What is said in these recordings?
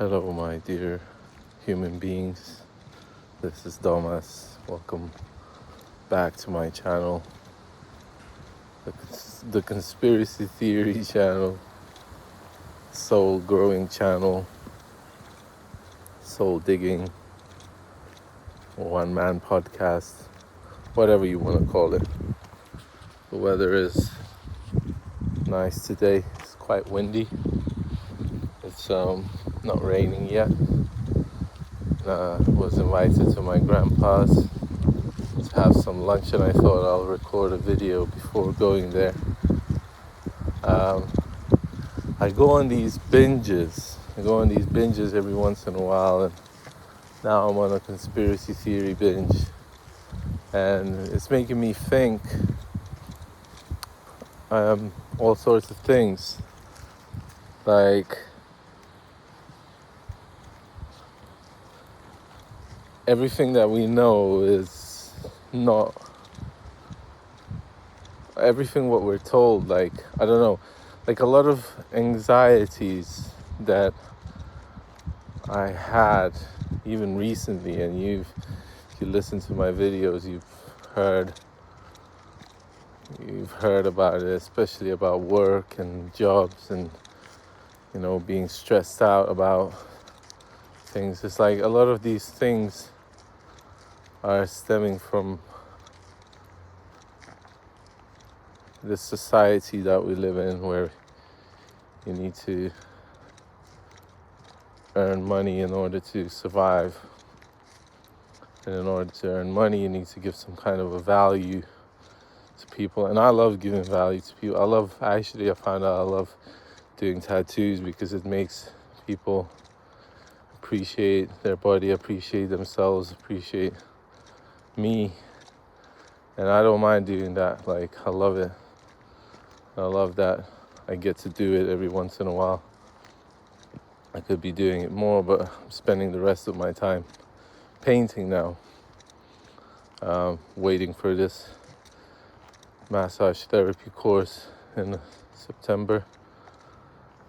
Hello, my dear human beings. This is Domas. Welcome back to my channel, the conspiracy theory channel, soul growing channel, soul digging, one man podcast, whatever you want to call it. The weather is nice today. It's quite windy. It's not raining yet. Was invited to my grandpa's to have some lunch, and I thought I'll record a video before going there. I go on these binges every once in a while, and now I'm on a conspiracy theory binge, and it's making me think all sorts of things, like everything that we know is not everything what we're told. Like, I don't know, like a lot of anxieties that I had even recently, and if you listen to my videos, you've heard about it, especially about work and jobs and, being stressed out about things. It's like a lot of these things are stemming from this society that we live in, where you need to earn money in order to survive. And in order to earn money, you need to give some kind of a value to people. And I love giving value to people. I found out I love doing tattoos because it makes people appreciate their body, appreciate themselves, appreciate me. And I don't mind doing that. Like, I love it. I love that I get to do it every once in a while. I could be doing it more, but I'm spending the rest of my time painting now. Waiting for this massage therapy course in September.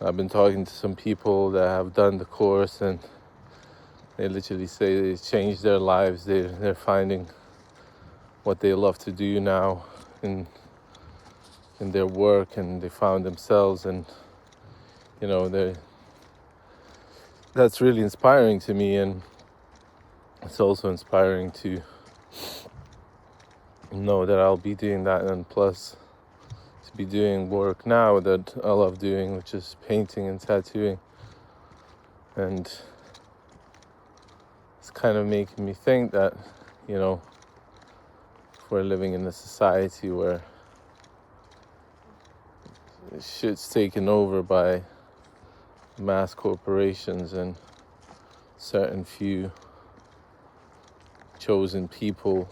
I've been talking to some people that have done the course, and they literally say it's changed their lives. They're finding what they love to do now in their work, and they found themselves, and that's really inspiring to me. And it's also inspiring to know that I'll be doing that, and plus to be doing work now that I love doing, which is painting and tattooing. And it's kind of making me think that, if we're living in a society where shit's taken over by mass corporations and certain few chosen people,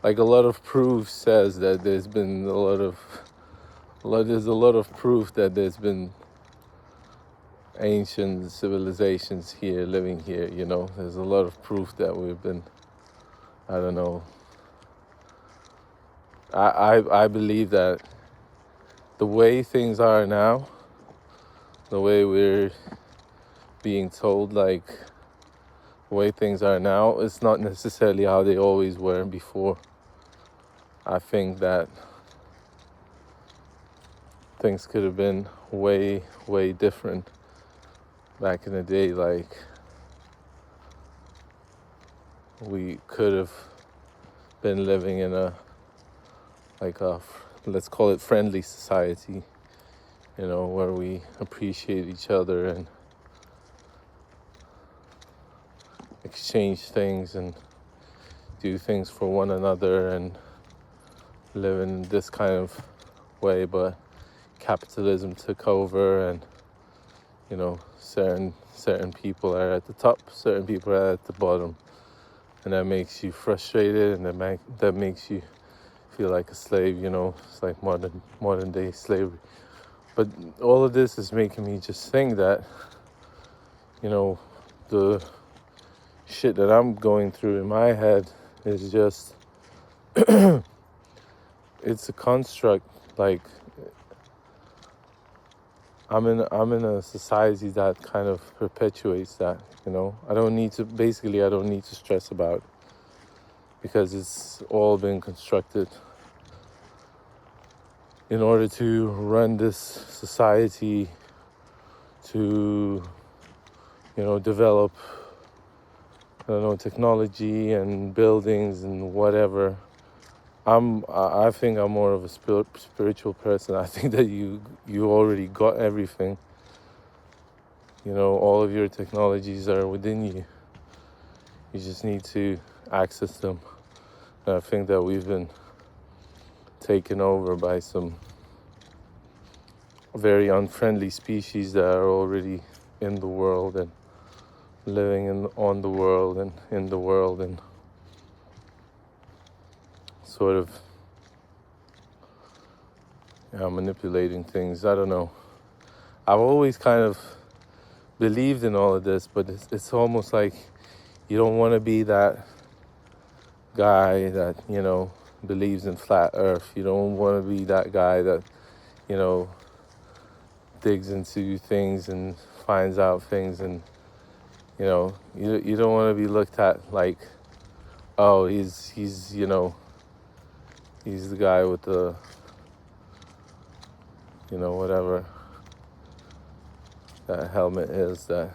like a lot of proof says that there's a lot of proof that there's been ancient civilizations here living here. There's a lot of proof that we've been, I don't know, I believe that the way things are now, the way we're being told, like the way things are now, it's not necessarily how they always were before. I think that things could have been way, way different back in the day. Like, we could have been living in let's call it friendly society, where we appreciate each other and exchange things and do things for one another and live in this kind of way. But capitalism took over, and certain people are at the top, certain people are at the bottom, and that makes you frustrated, and that makes you feel like a slave. It's like modern day slavery. But all of this is making me just think that the shit that I'm going through in my head is just it's a construct. Like, I'm in a society that kind of perpetuates that, I don't need to stress about it, because it's all been constructed in order to run this society, to develop, I don't know, technology and buildings and whatever. I think I'm more of a spiritual person. I think that you already got everything. All of your technologies are within you. You just need to access them. And I think that we've been taken over by some very unfriendly species that are already in the world and living on the world and in the world, and sort of manipulating things. I don't know. I've always kind of believed in all of this, but it's almost like you don't want to be that guy that believes in flat earth. You don't want to be that guy that digs into things and finds out things, and you don't want to be looked at like, oh, he's the guy with the whatever that helmet is, that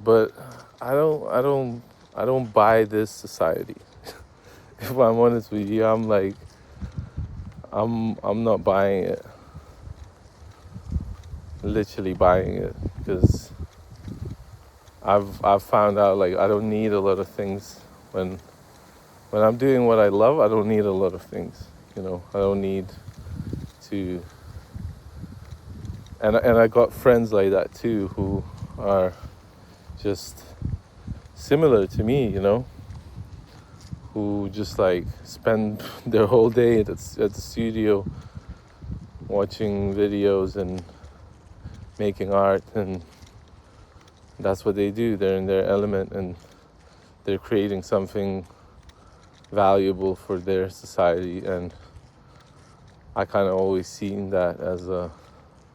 but I don't buy this society. If I'm honest with you, I'm like, I'm not buying it, literally buying it, because I've found out, like, I don't need a lot of things. When I'm doing what I love, I don't need a lot of things. I don't need to. And I got friends like that too, who are just similar to me, who just like spend their whole day at the studio watching videos and making art, and that's what they do. They're in their element and they're creating something valuable for their society, and I kind of always seen that as a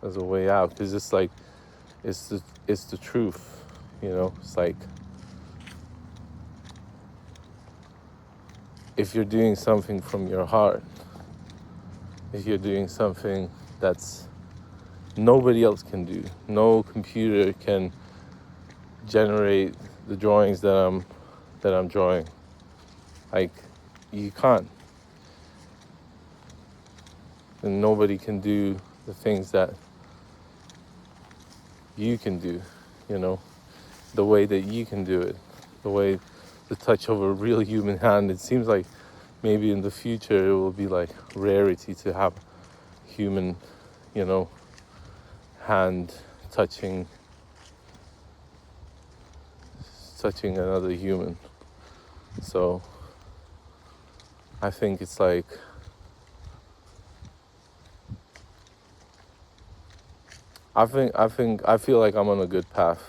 way out, because it's like it's the truth, It's like, if you're doing something from your heart, if you're doing something that's nobody else can do, no computer can generate the drawings that I'm drawing. Like, you can't. And nobody can do the things that you can do, the way that you can do it, the touch of a real human hand. It seems like maybe in the future it will be like rarity to have human, hand touching another human. So I think it's like, I feel like I'm on a good path,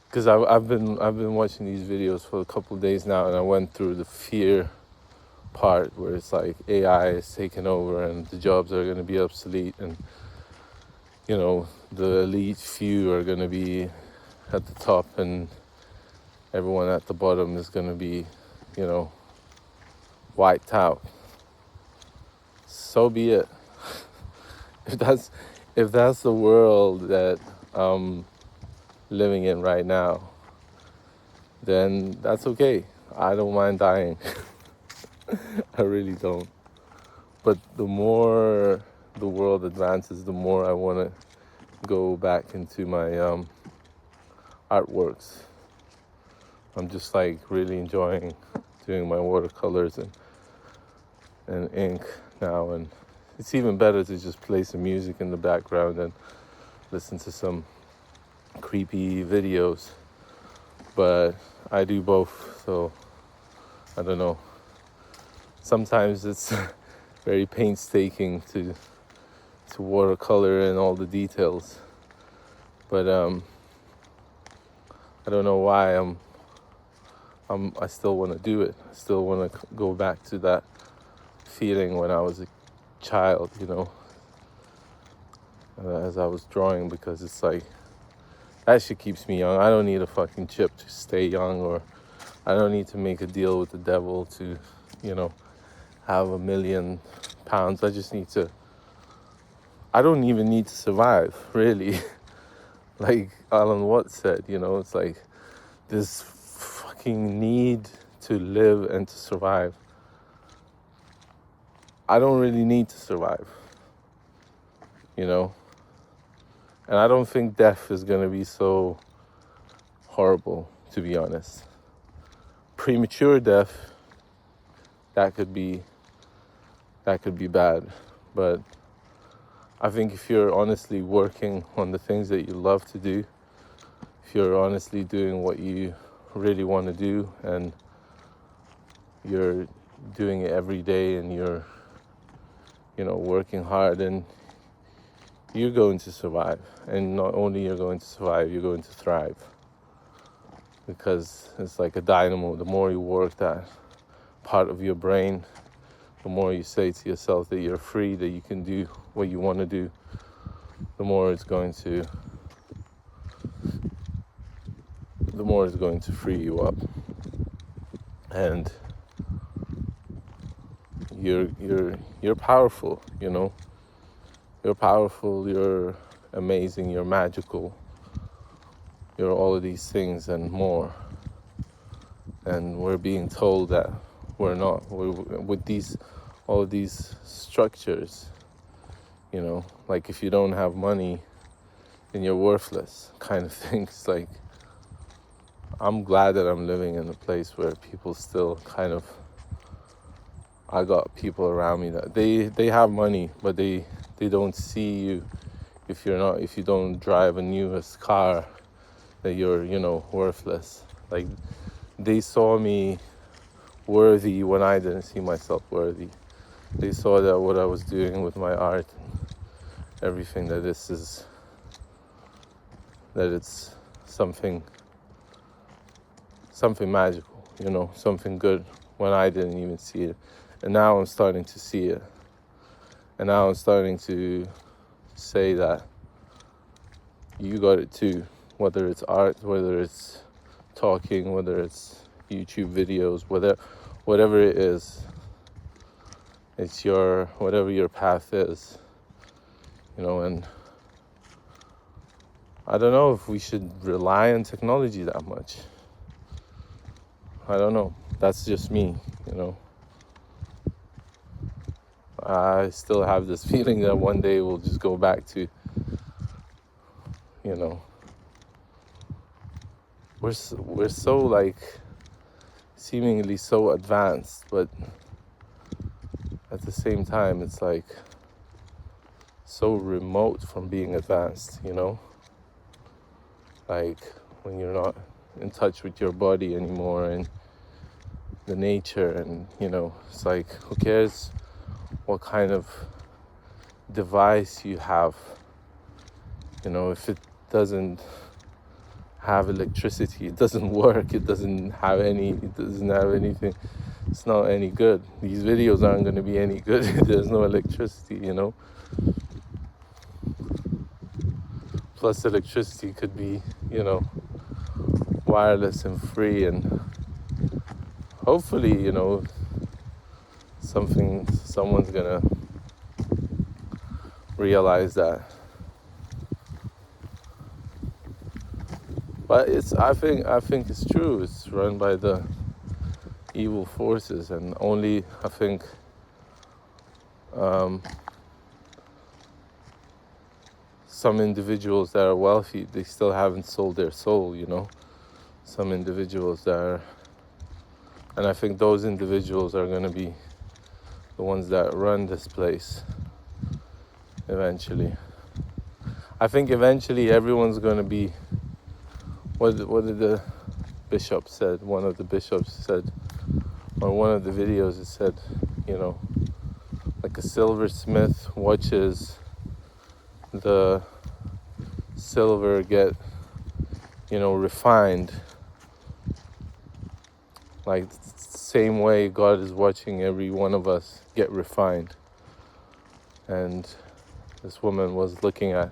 because I've been watching these videos for a couple of days now, and I went through the fear part where it's like AI is taking over and the jobs are going to be obsolete, and the elite few are going to be at the top and everyone at the bottom is going to be wiped out. So be it. If that's the world that I'm living in right now, then that's okay. I don't mind dying. I really don't. But the more the world advances, the more I want to go back into my artworks. I'm just like really enjoying doing my watercolors and ink now, and it's even better to just play some music in the background and listen to some creepy videos. But I do both, so I don't know. Sometimes it's very painstaking to watercolor and all the details, but I don't know why I still want to do it. I still want to go back to that feeling when I was a child, as I was drawing, because it's like, that shit keeps me young. I don't need a fucking chip to stay young, or I don't need to make a deal with the devil to, have £1 million. I just need to, I don't even need to survive, really. Like Alan Watts said, it's like this fucking need to live and to survive. I don't really need to survive, And I don't think death is going to be so horrible, to be honest. Premature death, that could be bad. But I think if you're honestly working on the things that you love to do, if you're honestly doing what you really want to do, and you're doing it every day, and you're, working hard, and you're going to survive. And not only you're going to survive, you're going to thrive. Because it's like a dynamo. The more you work that part of your brain, the more you say to yourself that you're free, that you can do what you want to do, the more it's going to free you up. And you're powerful, You're powerful, you're amazing, you're magical. You're all of these things and more. And we're being told that we're not. With all of these structures, like if you don't have money, then you're worthless, kind of thing. It's like, I'm glad that I'm living in a place where people still kind of, I got people around me that they have money, but they don't see you if you don't drive a newest car, that you're, worthless. Like, they saw me worthy when I didn't see myself worthy. They saw that what I was doing with my art and everything, that it's something magical, something good, when I didn't even see it. And now I'm starting to see it. And now I'm starting to say that you got it too. Whether it's art, whether it's talking, whether it's YouTube videos, whatever it is, it's whatever your path is, and I don't know if we should rely on technology that much. I don't know. That's just me, I still have this feeling that one day we'll just go back to, we're so like seemingly so advanced, but at the same time it's like so remote from being advanced, like when you're not in touch with your body anymore and the nature, and it's like, who cares what kind of device you have, if it doesn't have electricity, it doesn't work, it doesn't have anything, it's not any good. These videos aren't going to be any good if there's no electricity, Plus electricity could be, wireless and free, and hopefully, someone's gonna realize that. But I think it's true. It's run by the evil forces, and only, I think, some individuals that are wealthy, they still haven't sold their soul, Some individuals and I think those individuals are going to be the ones that run this place eventually. I think eventually everyone's going to be, what did the bishop said? One of the bishops said, or one of the videos, it said, like a silversmith watches the silver get, refined. Like same way God is watching every one of us get refined. And this woman was looking at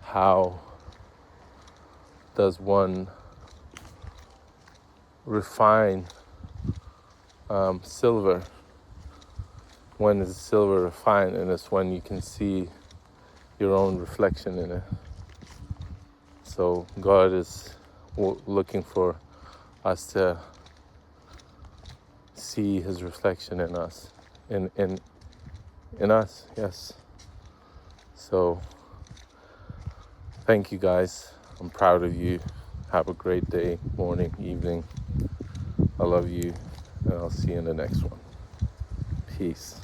how does one refine silver. When is silver refined? And it's when you can see your own reflection in it. So God is looking for us to see his reflection in us, in us, yes. So thank you guys. I'm proud of you. Have a great day, morning, evening. I love you, and I'll see you in the next one. Peace.